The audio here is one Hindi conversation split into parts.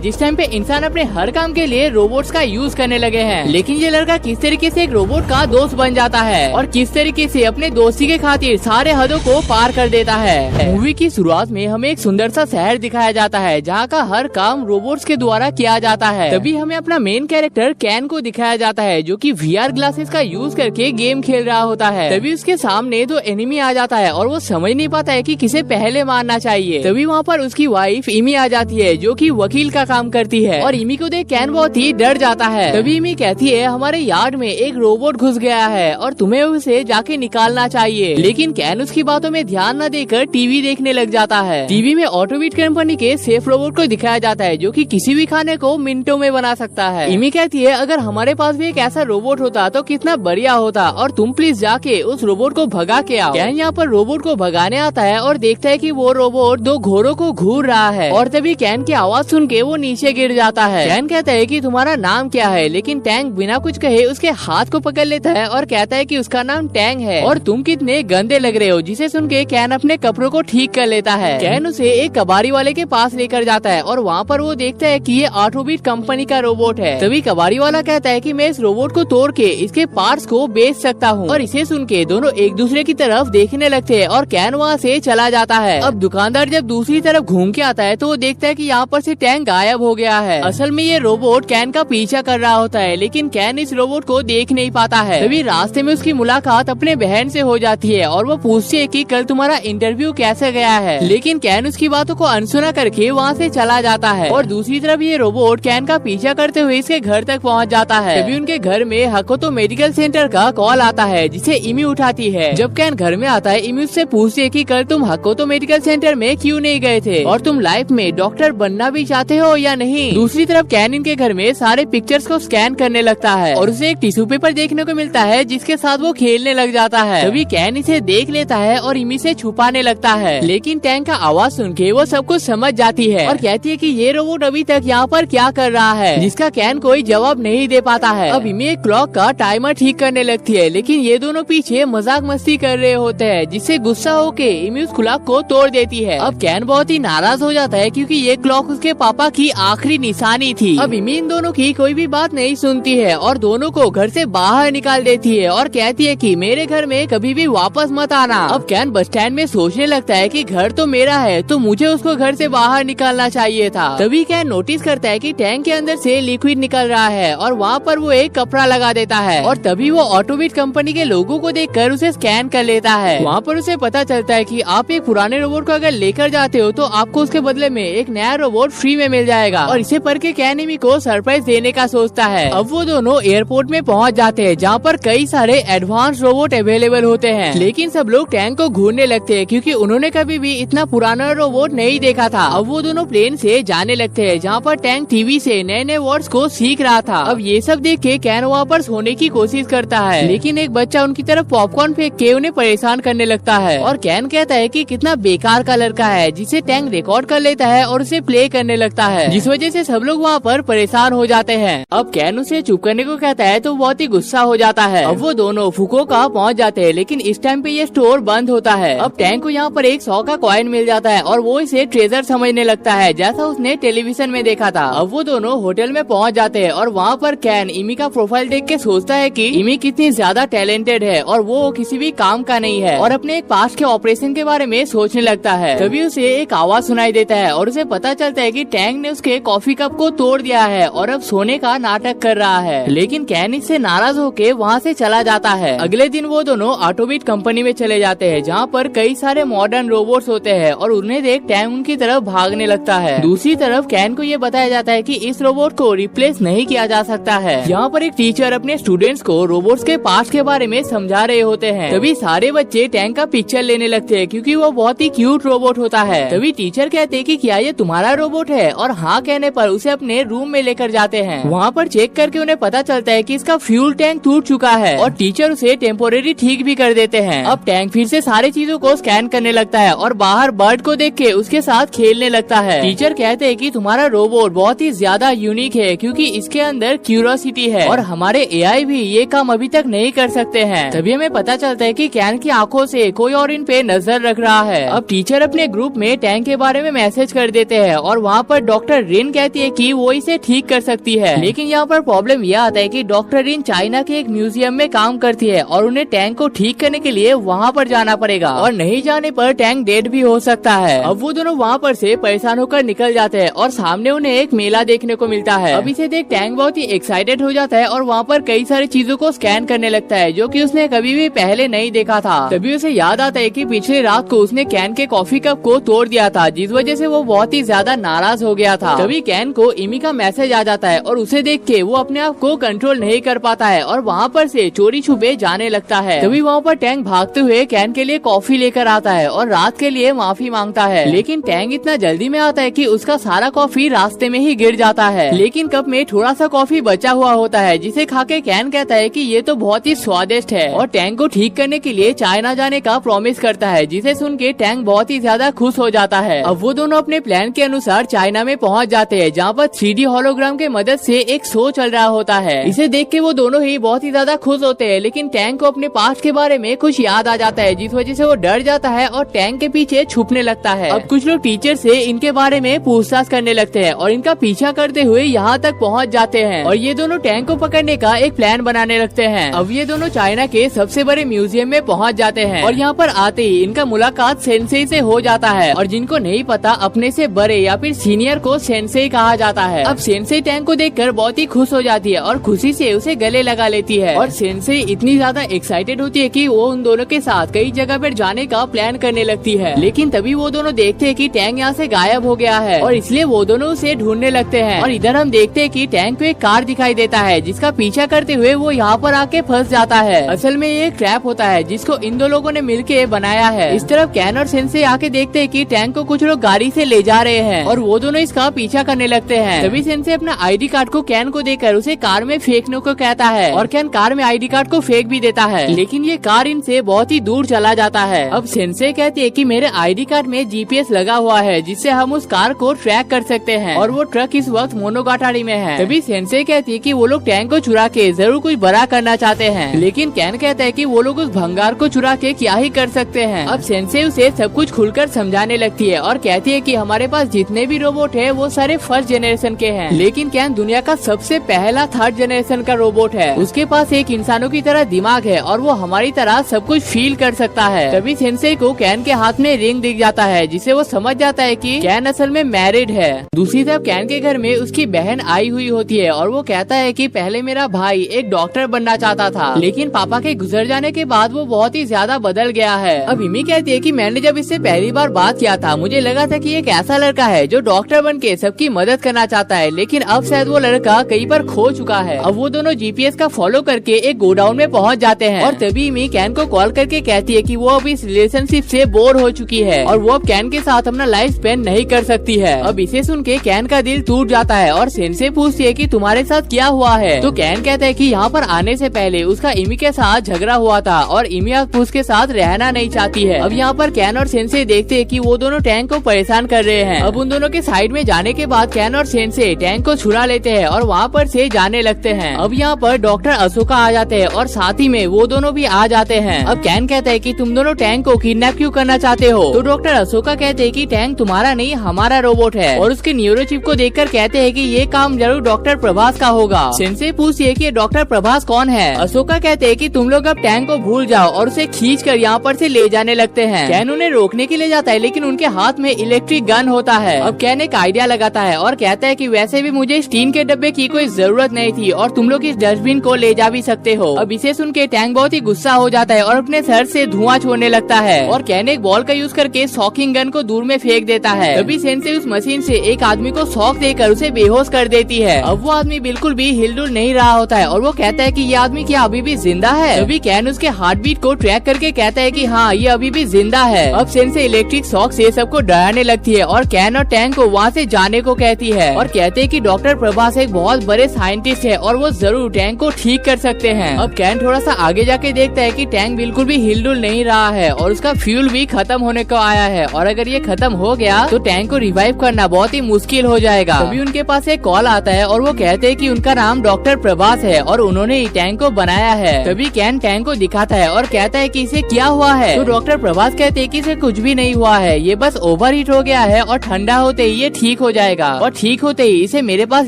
जिस टाइम पे इंसान अपने हर काम के लिए रोबोट्स का यूज करने लगे हैं। लेकिन ये लड़का किस तरीके से एक रोबोट का दोस्त बन जाता है और किस तरीके से अपने दोस्ती के खातिर सारे हदों को पार कर देता है। मूवी की शुरुआत में हमें एक सुंदर सा शहर दिखाया जाता है जहाँ का हर काम रोबोट्स के द्वारा किया जाता है। तभी हमें अपना मेन कैरेक्टर कैन को दिखाया जाता है जो कि VR ग्लासेस का यूज करके गेम खेल रहा होता है। तभी उसके सामने दो एनिमी आ जाता है और वो समझ नहीं पाता है कि किसे पहले मारना चाहिए। तभी वहाँ पर उसकी वाइफ इमी आ जाती है जो कि वकील का काम करती है और इमी को देख कैन बहुत ही डर जाता है। तभी इमी कहती है हमारे यार्ड में एक रोबोट घुस गया है और तुम्हें उसे जाके निकालना चाहिए। लेकिन कैन उसकी बातों में ध्यान न देकर टीवी देखने लग जाता है। टीवी में ऑटोबिट कंपनी के सेफ रोबोट को दिखाया जाता है जो कि किसी भी खाने को मिनटों में बना सकता है। इमी कहती है अगर हमारे पास भी एक ऐसा रोबोट होता तो कितना बढ़िया होता और तुम प्लीज जाके उस रोबोट को भगा के आओ। कैन यहाँ पर रोबोट को भगाने आता है और देखता है कि वो रोबोट दो घोड़ों को घूर रहा है और तभी कैन की आवाज सुन के वो नीचे गिर जाता है। कैन कहता है कि तुम्हारा नाम क्या है, लेकिन टैंक बिना कुछ कहे उसके हाथ को पकड़ लेता है और कहता है कि उसका नाम टैंक है और तुम कितने गंदे लग रहे हो। जिसे सुन के कैन अपने कपड़ों को ठीक कर लेता है। कैन उसे एक कबाड़ी वाले के पास लेकर जाता है और वहाँ पर वो देखता है कि ये ऑटोबिट कंपनी का रोबोट है। तभी कबाड़ी वाला कहता है कि मैं इस रोबोट को तोड़ के इसके पार्ट्स को बेच सकता हूँ और इसे सुन के दोनों एक दूसरे की तरफ देखने लगते हैं और कैन वहाँ से चला जाता है। अब दुकानदार जब दूसरी तरफ घूम के आता है तो वो देखता है कि यहाँ पर से टैंक गायब हो गया है। असल में ये रोबोट कैन का पीछा कर रहा होता है लेकिन कैन इस रोबोट को देख नहीं पाता है। तभी रास्ते में उसकी मुलाकात अपने बहन से हो जाती है और वो पूछती है कि कल तुम्हारा इंटरव्यू कैसे गया है। लेकिन कैन उसकी बातों को अनसुना करके वहाँ से चला जाता है और दूसरी तरफ ये रोबोट कैन का पीछा करते हुए इसके घर तक पहुँच जाता है। तभी उनके घर में हकोतो मेडिकल सेंटर का कॉल आता है जिसे इमी उठाती है। जब कैन घर में आता है इमी उससे पूछती है कि कल तुम हकोतो मेडिकल सेंटर में क्यों नहीं गए थे और तुम लाइफ में डॉक्टर बनना भी चाहते हो या नहीं। दूसरी तरफ कैन इनके घर में सारे पिक्चर्स को स्कैन करने लगता है और उसे एक टिश्यू पेपर देखने को मिलता है जिसके साथ वो खेलने लग जाता है। तभी कैन इसे देख लेता है और इमी से छुपाने लगता है। लेकिन टैंक का आवाज सुन के वो सब कुछ समझ जाती है और कहती है कि ये रोबोट अभी तक यहाँ पर क्या कर रहा है, जिसका कैन कोई जवाब नहीं दे पाता है। अब इमी एक क्लॉक का टाइमर ठीक करने लगती है लेकिन ये दोनों पीछे मजाक मस्ती कर रहे होते हैं जिससे गुस्सा होके इमी उस क्लॉक को तोड़ देती है। अब कैन बहुत ही नाराज हो जाता है क्योंकि ये क्लॉक उसके पापा की आखिरी निशानी थी। अब इमी इन दोनों की कोई भी बात नहीं सुनती है और दोनों को घर से बाहर निकाल देती है और कहती है कि मेरे घर में कभी भी वापस मत आना। अब कैन बस स्टैंड में सोचने लगता है कि घर तो मेरा है तो मुझे उसको घर से बाहर निकालना चाहिए था। तभी कैन नोटिस करता है कि टैंक के अंदर से लिक्विड निकल रहा है और वहाँ पर वो एक कपड़ा लगा देता है और तभी वो ऑटोबिट कंपनी के लोगों को देखकर उसे स्कैन कर लेता है। वहाँ पर उसे पता चलता है कि आप एक पुराने रोबोट को अगर लेकर जाते हो तो आपको उसके बदले में एक नया रोबोट फ्री में मिल जाएगा और इसे पढ़ के कैन इमी को सरप्राइज देने का सोचता है। अब वो दोनों एयरपोर्ट में पहुँच जाते हैं जहाँ पर कई सारे एडवांस रोबोट अवेलेबल होते हैं। लेकिन सब लोग टैंक को घूरने लगते हैं क्योंकि उन्होंने कभी भी इतना पुराना रोबोट नहीं देखा था। अब वो दोनों प्लेन से जाने लगते हैं जहाँ पर टैंक टीवी से नए नए वर्ड्स को सीख रहा था। अब ये सब देख के कैन वहाँ पर सोने की कोशिश करता है लेकिन एक बच्चा उनकी तरफ पॉपकॉर्न फेंक के उन्हें परेशान करने लगता है और कैन कहता है कि कितना बेकार का लड़का है, जिसे टैंक रिकॉर्ड कर लेता है और उसे प्ले करने लगता है जिस वजह से सब लोग वहाँ पर परेशान हो जाते हैं। अब कैन उसे चुप करने को कहता है तो बहुत ही गुस्सा हो जाता है। अब वो दोनों फुकुओका पहुँच जाते हैं लेकिन इस टाइम पे ये स्टोर बंद होता है। अब टैंक को यहाँ पर एक 100 का कॉइन मिल जाता है और वो इसे ट्रेजर समझने लगता है जैसा उसने टेलीविजन में देखा था। अब वो दोनों होटल में पहुँच जाते हैं और वहाँ पर कैन इमी का प्रोफाइल देख के सोचता है कि इमी कितनी ज्यादा टैलेंटेड है और वो किसी भी काम का नहीं है और अपने एक पास्ट के ऑपरेशन के बारे में सोचने लगता है। तभी उसे एक आवाज सुनाई देता है और उसे पता चलता है कि टैंक ने उसके कॉफी कप को तोड़ दिया है और अब सोने का नाटक कर रहा है। लेकिन कैन इससे नाराज होके वहाँ से चला जाता है। अगले दिन वो दोनों ऑटोबिट कंपनी में चले जाते हैं जहाँ पर कई सारे मॉडर्न रोबोट्स होते हैं और उन्हें देख टैंक उनकी तरफ भागने लगता है। दूसरी तरफ कैन को ये बताया जाता है कि इस रोबोट को रिप्लेस नहीं किया जा सकता है। यहाँ पर एक टीचर अपने स्टूडेंट्स को रोबोट्स के पास्ट के बारे में समझा रहे होते हैं। तभी सारे बच्चे टैंक का पिक्चर लेने लगते हैं क्योंकि वो बहुत ही क्यूट रोबोट होता है। तभी टीचर कहते हैं कि क्या ये तुम्हारा रोबोट है और हाँ कहने पर उसे अपने रूम में लेकर जाते हैं। वहाँ पर चेक करके उन्हें पता चलता है कि इसका फ्यूल टैंक टूट चुका है और टीचर उसे टेम्पोरेरी ठीक भी कर देते हैं। अब टैंक फिर से सारी चीजों को स्कैन करने लगता है और बाहर बर्ड को देख के उसके साथ खेलने लगता है। टीचर कहते हैं कि तुम्हारा रोबोट बहुत ही ज्यादा यूनिक है क्योंकि इसके अंदर क्यूरियोसिटी है और हमारे एआई भी ये काम अभी तक नहीं कर सकते हैं। तभी हमें पता चलता है कि कैन की आंखों से कोई और इन पे नजर रख रहा है। अब टीचर अपने ग्रुप में टैंक के बारे में मैसेज कर देते हैं और वहाँ पर डॉक्टर डॉक्टर रिन कहती है कि वो इसे ठीक कर सकती है। लेकिन यहाँ पर प्रॉब्लम यह आता है कि डॉक्टर रिन चाइना के एक म्यूजियम में काम करती है और उन्हें टैंक को ठीक करने के लिए वहाँ पर जाना पड़ेगा और नहीं जाने पर टैंक डेड भी हो सकता है। अब वो दोनों वहाँ पर से परेशान होकर निकल जाते हैं और सामने उन्हें एक मेला देखने को मिलता है। अब इसे देख टैंक बहुत ही एक्साइटेड हो जाता है और वहाँ पर कई सारी चीजों को स्कैन करने लगता है जो कि उसने कभी भी पहले नहीं देखा था। तभी उसे याद आता है कि पिछली रात को उसने कैन के कॉफी कप को तोड़ दिया था, जिस वजह से वो बहुत ही ज्यादा नाराज हो गया था। तभी कैन को इमी का मैसेज आ जाता है और उसे देख के वो अपने आप को कंट्रोल नहीं कर पाता है और वहाँ पर से चोरी छुपे जाने लगता है। तभी वहाँ पर टैंक भागते हुए कैन के लिए कॉफी लेकर आता है और रात के लिए माफी मांगता है। लेकिन टैंक इतना जल्दी में आता है कि उसका सारा कॉफी रास्ते में ही गिर जाता है। लेकिन कप में थोड़ा सा कॉफी बचा हुआ होता है, जिसे खा के कैन कहता है कि ये तो बहुत ही स्वादिष्ट है और टैंक को ठीक करने के लिए चाइना जाने का प्रॉमिस करता है, जिसे सुन के टैंक बहुत ही ज्यादा खुश हो जाता है। अब वो दोनों अपने प्लान के अनुसार चाइना में पहुँच जाते हैं, जहाँ पर 3D होलोग्राम के मदद से एक शो चल रहा होता है। इसे देख के वो दोनों ही बहुत ही ज्यादा खुश होते हैं। लेकिन टैंक को अपने पास्ट के बारे में कुछ याद आ जाता है, जिस वजह से वो डर जाता है और टैंक के पीछे छुपने लगता है। अब कुछ लोग टीचर से इनके बारे में पूछताछ करने लगते हैं और इनका पीछा करते हुए यहाँ तक पहुँच जाते हैं और ये दोनों टैंक को पकड़ने का एक प्लान बनाने लगते हैं। अब ये दोनों चाइना के सबसे बड़े म्यूजियम में पहुँच जाते हैं और यहाँ पर आते ही इनका मुलाकात सेंसेई से हो जाता है और जिनको नहीं पता अपने से बड़े या फिर सीनियर को सेंसेई कहा जाता है। अब सेंसेई टैंक को देखकर बहुत ही खुश हो जाती है और खुशी से उसे गले लगा लेती है और सेंसेई इतनी ज्यादा एक्साइटेड होती है कि वो उन दोनों के साथ कई जगह पर जाने का प्लान करने लगती है। लेकिन तभी वो दोनों देखते हैं कि टैंक यहाँ से गायब हो गया है और इसलिए वो दोनों उसे ढूंढने लगते हैं। और इधर हम देखते हैं कि टैंक को एक कार दिखाई देता है, जिसका पीछा करते हुए वो यहाँ पर आके फंस जाता है। असल में ये एक ट्रैप होता है जिसको इन दो लोगों ने मिलके बनाया है। इस तरफ कैन और सेंसेई आके देखते हैं कि टैंक को कुछ लोग गाड़ी से ले जा रहे हैं और वो दोनों इसका पीछा करने लगते हैं। तभी सेंसेई अपना ID कार्ड को कैन को देकर उसे कार में फेंकने को कहता है और कैन कार में ID कार्ड को फेंक भी देता है। लेकिन ये कार इनसे बहुत ही दूर चला जाता है। अब सेंसेई कहती है कि मेरे ID कार्ड में GPS लगा हुआ है, जिससे हम उस कार को ट्रैक कर सकते हैं और वो ट्रक इस वक्त मोनोगाटारी में है। तभी सेंसेई कहती है कि वो लोग टैंक को चुरा के जरूर कुछ बड़ा करना चाहते हैं। लेकिन कैन कहता है कि वो लोग उस भंगार को चुरा के क्या ही कर सकते हैं। अब सेंसेई उसे सब कुछ खुलकर समझाने लगती है और कहती है कि हमारे पास जितने भी रोबोट है वो सारे फर्स्ट जनरेशन के हैं, लेकिन कैन दुनिया का सबसे पहला 3rd जनरेशन का रोबोट है। उसके पास एक इंसानों की तरह दिमाग है और वो हमारी तरह सब कुछ फील कर सकता है। तभी सेंसेई को कैन के हाथ में रिंग दिख जाता है, जिसे वो समझ जाता है कि कैन असल में मैरिड है। दूसरी तरफ कैन के घर में उसकी बहन आई हुई होती है और वो कहता है कि पहले मेरा भाई एक डॉक्टर बनना चाहता था, लेकिन पापा के गुजर जाने के बाद वो बहुत ही ज्यादा बदल गया है। अब इमी कहती है कि मैंने जब इससे पहली बार बात किया था मुझे लगा था कि एक ऐसा लड़का है जो डॉक्टर बन के सबकी मदद करना चाहता है, लेकिन अब शायद वो लड़का कहीं पर खो चुका है। अब वो दोनों GPS का फॉलो करके एक गोडाउन में पहुंच जाते हैं और तभी इमी कैन को कॉल करके कहती है कि वो अब इस रिलेशनशिप से बोर हो चुकी है और वो अब कैन के साथ अपना लाइफ स्पेंड नहीं कर सकती है। अब इसे सुन के कैन का दिल टूट जाता है और सेंसेई पूछती है कि तुम्हारे साथ क्या हुआ है। तो कैन कहता है कि यहाँ पर आने से पहले उसका इमी के साथ झगड़ा हुआ था और इमी अब उसके साथ रहना नहीं चाहती है। अब यहाँ पर कैन और सेंसेई देखते हैं कि वो दोनों टैंक को परेशान कर रहे हैं। अब उन दोनों के साइड में जाने के बाद कैन और सेंसेई टैंक को छुड़ा लेते हैं और वहाँ पर से जाने लगते हैं। अब यहाँ पर डॉक्टर अशोका आ जाते हैं और साथ ही में वो दोनों भी आ जाते हैं। अब कैन कहता है कि तुम दोनों टैंक को किडनैप क्यों करना चाहते हो। तो डॉक्टर अशोका कहते हैं कि टैंक तुम्हारा नहीं हमारा रोबोट है और उसके न्यूरोचिप को देखकर कहते हैं कि ये काम जरूर डॉक्टर प्रभास का होगा। सेंसेई पूछती है कि डॉक्टर प्रभास कौन है। अशोका कहते हैं कि तुम लोग अब टैंक को भूल जाओ और उसे खींच कर यहाँ पर से ले जाने लगते हैं। कैन उन्हें रोकने के लिए जाता है, लेकिन उनके हाथ में इलेक्ट्रिक गन होता है। अब कैन एक आइडिया लगाता है और कहता है कि वैसे भी मुझे स्टीन के डब्बे की कोई जरूरत नहीं थी और तुम लोग इस डस्टबिन को ले जा भी सकते हो। अब इसे सुन के टैंक बहुत ही गुस्सा हो जाता है और अपने सर से धुआं छोड़ने लगता है और कैन एक बॉल का यूज करके शॉकिंग गन को दूर में फेंक देता है। तभी सेंसेई उस मशीन से एक आदमी को शॉक देकर उसे बेहोश कर देती है। अब वो आदमी बिल्कुल भी हिलडुल नहीं रहा होता है और वो कहता है कि ये आदमी क्या अभी भी जिंदा है। तभी कैन उसके हार्ट बीट को ट्रैक करके कहता है कि हाँ ये अभी भी जिंदा है। अब सेंसेई इलेक्ट्रिक शॉक से सबको डराने लगती है और कैन और टैंक को वहाँ से जाने को कहती है और कहते हैं कि डॉक्टर प्रभास एक बहुत बड़े साइंटिस्ट है और वो जरूर टैंक को ठीक कर सकते हैं। अब कैन थोड़ा सा आगे जाके देखता है कि टैंक बिल्कुल भी हिलडुल नहीं रहा है और उसका फ्यूल भी खत्म होने को आया है और अगर ये खत्म हो गया तो टैंक को रिवाइव करना बहुत ही मुश्किल हो जाएगा। तभी उनके पास एक कॉल आता है और वो कहते हैं कि उनका नाम डॉक्टर प्रभास है और उन्होंने टैंक को बनाया है। तभी कैन टैंक को दिखाता है और कहता है कि इसे क्या हुआ है। तो डॉक्टर प्रभास कहते हैं कि इसे कुछ भी नहीं हुआ है, ये बस ओवरहीट हो गया है और ठंडा होते ही ये ठीक ठीक हो जाएगा और ठीक होते ही इसे मेरे पास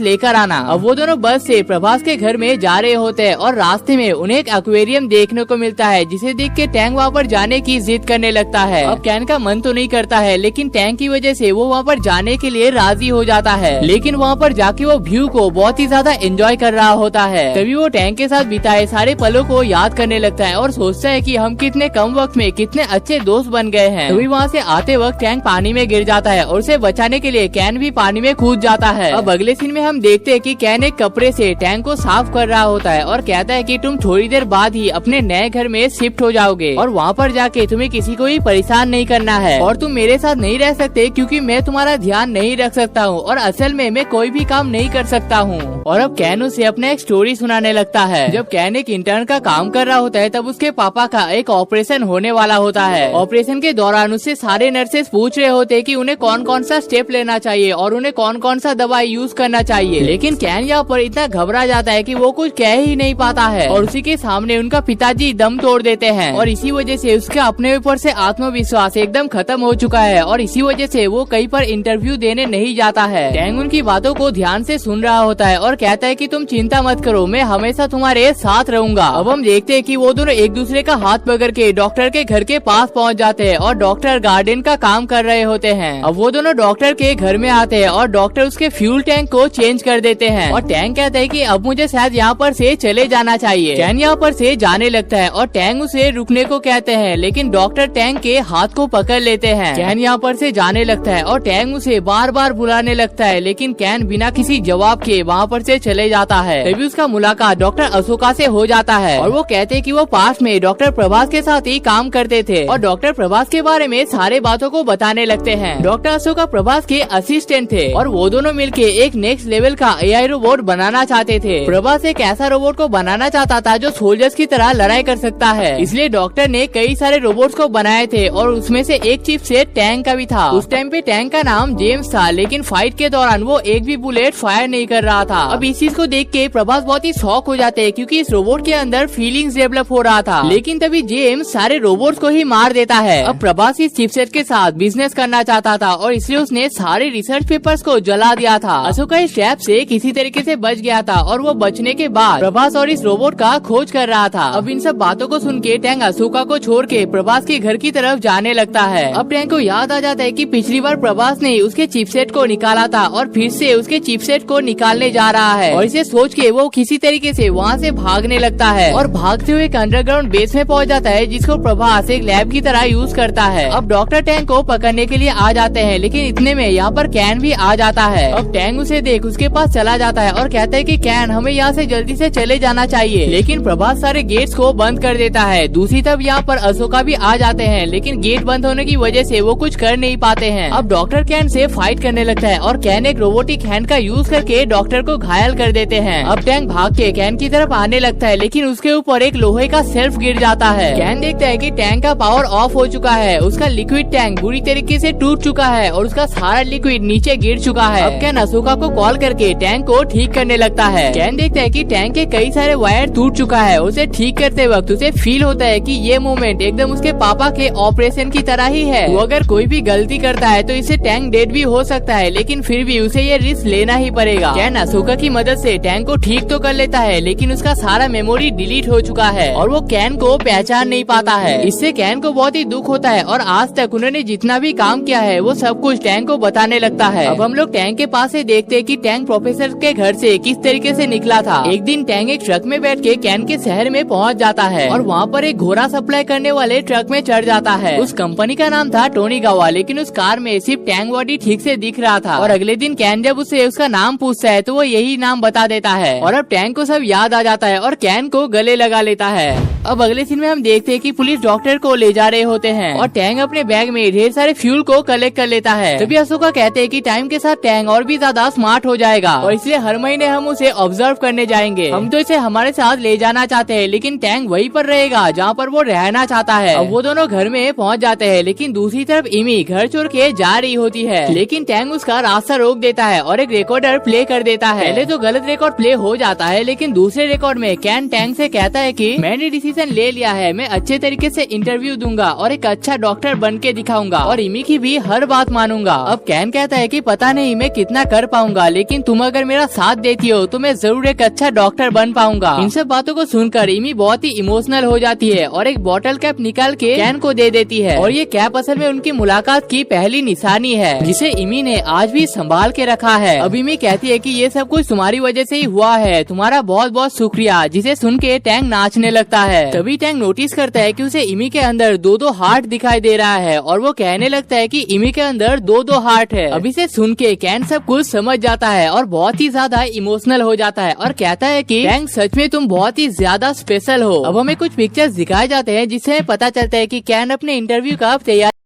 लेकर आना। अब वो दोनों बस से प्रभास के घर में जा रहे होते हैं और रास्ते में उन्हें एक एक्वेरियम देखने को मिलता है, जिसे देख के टैंक वहाँ पर जाने की जिद करने लगता है। अब कैन का मन तो नहीं करता है, लेकिन टैंक की वजह से वो वहाँ पर जाने के लिए राजी हो जाता है। लेकिन वहाँ पर जाके वो व्यू को बहुत ही ज्यादा एंजॉय कर रहा होता है। तभी वो टैंक के साथ बिताए सारे पलों को याद करने लगता है और सोचता है कि हम कितने कम वक्त में कितने अच्छे दोस्त बन गए हैं। तभी वहाँ से आते वक्त टैंक पानी में गिर जाता है और उसे बचाने के लिए कैन भी पानी में कूद जाता है। अब अगले सीन में हम देखते हैं कि कैन एक कपड़े से टैंक को साफ कर रहा होता है और कहता है कि तुम थोड़ी देर बाद ही अपने नए घर में शिफ्ट हो जाओगे और वहाँ पर जाके तुम्हें किसी को भी परेशान नहीं करना है और तुम मेरे साथ नहीं रह सकते क्योंकि मैं तुम्हारा ध्यान नहीं रख सकता हूँ और असल में मैं कोई भी काम नहीं कर सकता हूँ। और अब कैन उसे अपना एक स्टोरी सुनाने लगता है। जब कैन एक इंटर्न का काम कर रहा होता है तब उसके पापा का एक ऑपरेशन होने वाला होता है। ऑपरेशन के दौरान उससे सारे नर्सेस पूछ रहे होते हैं कि उन्हें कौन कौन सा स्टेप लेना चाहिए और उन्हें कौन कौन सा दवाई यूज करना चाहिए। लेकिन कैन यहाँ पर इतना घबरा जाता है कि वो कुछ कह ही नहीं पाता है और उसी के सामने उनका पिताजी दम तोड़ देते हैं और इसी वजह से उसका अपने ऊपर से आत्मविश्वास एकदम खत्म हो चुका है और इसी वजह से वो कहीं पर इंटरव्यू देने नहीं जाता है। टैंग उनकी बातों को ध्यान से सुन रहा होता है और कहता है कि तुम चिंता मत करो, मैं हमेशा तुम्हारे साथ रहूंगा। अब हम देखते हैं कि वो दोनों एक दूसरे का हाथ पकड़ के डॉक्टर के घर के पास पहुंच जाते हैं और डॉक्टर गार्डन का काम कर रहे होते हैं। अब वो दोनों डॉक्टर के घर में आते हैं और डॉक्टर उसके फ्यूल टैंक को चेंज कर देते हैं और टैंक कहता है कि अब मुझे शायद यहाँ पर से चले जाना चाहिए। कैन यहाँ पर से जाने लगता है और टैंक उसे रुकने को कहते हैं, लेकिन डॉक्टर टैंक के हाथ को पकड़ लेते हैं। कैन यहाँ पर से जाने लगता है और टैंक उसे बार बार बुलाने लगता है, लेकिन कैन बिना किसी जवाब के वहाँ पर से चले जाता है। तभी उसका मुलाकात डॉक्टर अशोका से हो जाता है और वो कहते हैं कि वो पास में डॉक्टर प्रभास के साथ ही काम करते थे और डॉक्टर प्रभास के बारे में सारे बातों को बताने लगते हैं। डॉक्टर अशोका प्रभास के असिस्टेंट थे और वो दोनों मिलके एक नेक्स्ट लेवल का AI रोबोट बनाना चाहते थे। प्रभास एक ऐसा रोबोट को बनाना चाहता था जो सोल्जर्स की तरह लड़ाई कर सकता है, इसलिए डॉक्टर ने कई सारे रोबोट्स को बनाए थे और उसमें से एक चिप से टैंक का भी था। उस टाइम पे टैंक का नाम जेम्स था, लेकिन फाइट के दौरान वो एक भी बुलेट फायर नहीं कर रहा था। अब इस चीज को देख के प्रभास बहुत ही शॉक हो जाते हैं क्योंकि इस रोबोट के अंदर फीलिंग्स डेवलप हो रहा था। लेकिन तभी जेम्स सारे रोबोट्स को ही मार देता है। अब प्रभास इस चिपसेट के साथ बिजनेस करना चाहता था और इसलिए उसने सारे रिसर्च पेपर्स को जला दिया था। अशोका इस ट्रैप से किसी तरीके से बच गया था और वो बचने के बाद प्रभास और इस रोबोट का खोज कर रहा था। अब इन सब बातों को सुन के टैंक अशोका को छोड़ के प्रभास के घर की तरफ जाने लगता है। अब टैंक को याद आ जाता है कि पिछली बार प्रभास ने उसके चिपसेट को निकाला था और फिर से उसके चिपसेट को निकालने जा रहा है और इसे सोच के वो किसी तरीके से वहाँ से भागने लगता है और भागते हुए एक अंडरग्राउंड बेस में पहुँच जाता है जिसको प्रभास एक लैब की तरह यूज करता है। अब डॉक्टर टैंक को पकड़ने के लिए आ जाते हैं, लेकिन इतने में यहाँ पर कैन भी आ जाता है। अब टैंक उसे देख उसके पास चला जाता है और कहता है कि कैन हमें यहाँ से जल्दी से चले जाना चाहिए, लेकिन प्रभास सारे गेट्स को बंद कर देता है। दूसरी तरफ यहाँ पर अशोका भी आ जाते हैं, लेकिन गेट बंद होने की वजह से वो कुछ कर नहीं पाते हैं। अब डॉक्टर कैन से फाइट करने लगता है और कैन एक रोबोटिक हैंड का यूज करके डॉक्टर को घायल कर देते हैं। अब टैंक भाग के कैन की तरफ आने लगता है, लेकिन उसके ऊपर एक लोहे का शेल्फ गिर जाता है। कैन देखता है कि टैंक का पावर ऑफ हो चुका है, उसका लिक्विड टैंक बुरी तरीके से टूट चुका है और उसका सारा लिक्विड नीचे गिर चुका है। अब कैन अशोका को कॉल करके टैंक को ठीक करने लगता है। कैन देखता है कि टैंक के कई सारे वायर टूट चुका है। उसे ठीक करते वक्त उसे फील होता है कि ये मूवमेंट एकदम उसके पापा के ऑपरेशन की तरह ही है। वो अगर कोई भी गलती करता है तो इससे टैंक डेड भी हो सकता है, लेकिन फिर भी उसे ये रिस्क लेना ही पड़ेगा। कैन अशोका की मदद से टैंक को ठीक तो कर लेता है, लेकिन उसका सारा मेमोरी डिलीट हो चुका है और वो कैन को पहचान नहीं पाता है। इससे कैन को बहुत ही दुख होता है और आज तक उन्होंने जितना भी काम किया है वो सब कुछ टैंक को बताने लगता है। अब हम लोग टैंक के पास से देखते हैं कि टैंक प्रोफेसर के घर से किस तरीके से निकला था। एक दिन टैंक एक ट्रक में बैठ के कैन के शहर में पहुंच जाता है और वहाँ पर एक घोड़ा सप्लाई करने वाले ट्रक में चढ़ जाता है। उस कंपनी का नाम था टोनी गावा, लेकिन उस कार में सिर्फ टैंक बॉडी ठीक से दिख रहा था और अगले दिन कैन जब उससे उसका नाम पूछता है तो वो यही नाम बता देता है और अब टैंक को सब याद आ जाता है और कैन को गले लगा लेता है। अब अगले सीन में हम देखते हैं कि पुलिस डॉक्टर को ले जा रहे होते हैं और टैंक अपने बैग में ढेर सारे फ्यूल को कलेक्ट कर लेता है। तभी अशोका कहते हैं कि टाइम के साथ टैंक और भी ज्यादा स्मार्ट हो जाएगा और इसलिए हर महीने हम उसे ऑब्जर्व करने जाएंगे। हम तो इसे हमारे साथ ले जाना चाहते हैं, लेकिन टैंक वहीं पर रहेगा जहाँ पर वो रहना चाहता है। अब वो दोनों घर में पहुँच जाते हैं, लेकिन दूसरी तरफ इमी घर छोड़ के जा रही होती है, लेकिन टैंक उसका रास्ता रोक देता है और एक रिकॉर्डर प्ले कर देता है। पहले तो गलत रिकॉर्ड प्ले हो जाता है, लेकिन दूसरे रिकॉर्ड में कैन टैंक से कहता है कि मैंने डिसीजन डिसीजन ले लिया है, मैं अच्छे तरीके से इंटरव्यू दूंगा और एक अच्छा डॉक्टर बन के दिखाऊंगा और इमी की भी हर बात मानूंगा। अब कैन कहता है कि पता नहीं मैं कितना कर पाऊंगा, लेकिन तुम अगर मेरा साथ देती हो तो मैं जरूर एक अच्छा डॉक्टर बन पाऊंगा। इन सब बातों को सुनकर इमी बहुत ही इमोशनल हो जाती है और एक बॉटल कैप निकाल के कैन को दे देती है और ये कैप असल में उनकी मुलाकात की पहली निशानी है, जिसे इमी ने आज भी संभाल के रखा है। अब इमी कहती है कि ये सब कुछ तुम्हारी वजह से ही हुआ है, तुम्हारा बहुत बहुत शुक्रिया, जिसे सुन के टैंग नाचने लगता है। तभी टैंग नोटिस करता है कि उसे इमी के अंदर दो दो हार्ट दिखाई दे रहा है और वो कहने लगता है कि इमी के अंदर दो दो हार्ट है। अब इसे सुन के कैन सब कुछ समझ जाता है और बहुत ही ज्यादा इमोशनल हो जाता है और कहता है कि टैंग सच में तुम बहुत ही ज्यादा स्पेशल हो। अब हमें कुछ पिक्चर्स दिखाए जाते हैं जिससे पता चलता है कि कैन अपने इंटरव्यू का तैयारी